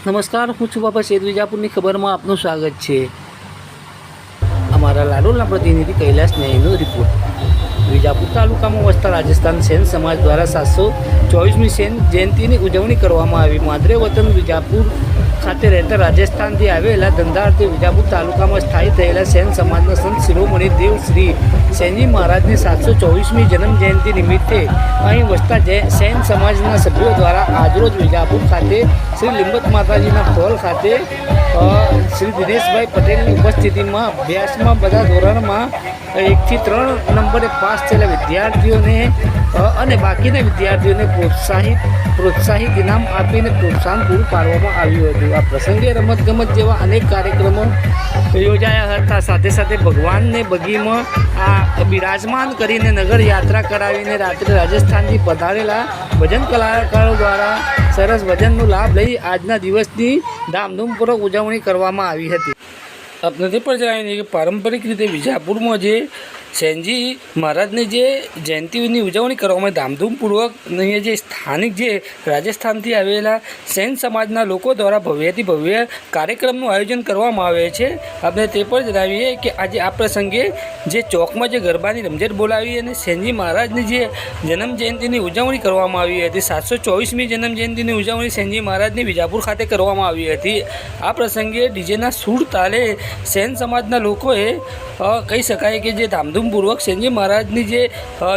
નમસ્કાર, હું છું બાબા શેર વિજાપુરની ખબરમાં આપનું સ્વાગત છે. અમારા લાડોલના પ્રતિનિધિ કૈલાસ ન્યાયનો રિપોર્ટ. વિજાપુર તાલુકામાં વસતા રાજસ્થાન સેન સમાજ દ્વારા 724મી સેન જયંતિની ઉજવણી કરવામાં આવી. માદરે વતન વિજાપુર ખાતે રહેતા રાજસ્થાનથી આવેલા ધંધાર્થી વિજાપુર તાલુકામાં સ્થાયી થયેલા સેન સમાજના સંત શિરોમણી દેવ શ્રી સેનજી મહારાજની 724મી જન્મ જયંતિ નિમિત્તે અહીં વસતા સેન સમાજના સભ્યો દ્વારા આજરોજ વિજાપુર ખાતે શ્રી લિંબત માતાજીના હોલ ખાતે શ્રી દિનેશભાઈ પટેલની ઉપસ્થિતિમાં અભ્યાસમાં બધા ધોરણમાં 1 થી 3 નંબરે પાસ થયેલા વિદ્યાર્થીઓને અને બાકીના વિદ્યાર્થીઓને પ્રોત્સાહિત ઇનામ આપીને પ્રોત્સાહન પૂરું પાડવામાં આવ્યું હતું. આ પ્રસંગે રમતગમત જેવા અનેક કાર્યક્રમો યોજાયા હતા. સાથે સાથે ભગવાનને બગીમાં બિરાજમાન કરીને નગર યાત્રા કરાવીને રાત્રે રાજસ્થાનથી પધારેલા ભજન કલાકારો દ્વારા સરસ ભજનનો લાભ લઈ આજના દિવસની ધામધૂમપૂર્વક ઉજવણી કરવામાં આવી હતી. આપણે તે પણ જણાવીએ કે પારંપરિક રીતે વિજાપુરમાં જે સેનજી મહારાજની જે જયંતિની ઉજવણી કરવામાં ધામધૂમપૂર્વક અહીંયા જે સ્થાનિક જે રાજસ્થાનથી આવેલા સેન સમાજના લોકો દ્વારા ભવ્યથી ભવ્ય કાર્યક્રમનું આયોજન કરવામાં આવે છે. આપણે તે પણ જણાવીએ કે આજે આ પ્રસંગે જે ચોકમાં જે ગરબાની રમઝટ બોલાવી અને સેનજી મહારાજની જે જન્મ જયંતિની ઉજવણી કરવામાં આવી હતી. 724મી જન્મ જયંતિની ઉજવણી સેનજી મહારાજની વિજાપુર ખાતે કરવામાં આવી હતી. આ પ્રસંગે ડીજેના સૂર તાલે સેન સમાજના લોકોએ કહી શકાય કે જે ધામધૂમપૂર્વક સેનજી મહારાજની જે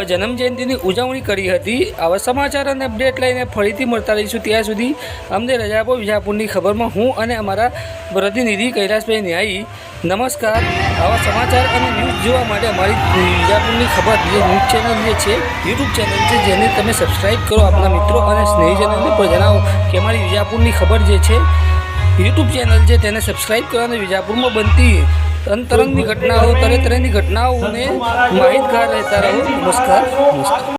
જન્મ જયંતિની ઉજવણી કરી હતી. આવા સમાચાર અને અપડેટ લઈને ફરીથી મળતા રહીશું. ત્યાં સુધી અમને રજા આપો. વિજાપુરની ખબરમાં હું અને અમારા પ્રતિનિધિ કૈલાસભાઈ ન્યાયી. નમસ્કાર. આવા સમાચાર અને ન્યૂઝ જોવા માટે અમારી વિજાપુરની ખબર જે ન્યૂઝ ચેનલ જે છે યુટ્યુબ ચેનલ છે જેને તમે સબસ્ક્રાઈબ કરો. આપણા મિત્રો અને સ્નેહીજનોને પણ જણાવો કે અમારી વિજાપુરની ખબર જે છે યુટ્યુબ ચેનલ છે તેને સબસ્ક્રાઈબ કરો અને વિજાપુરમાં બનતી અંતરંગની ઘટનાઓ તરહની ઘટનાઓને માહિતગાર રહેતા રહો. નમસ્કાર.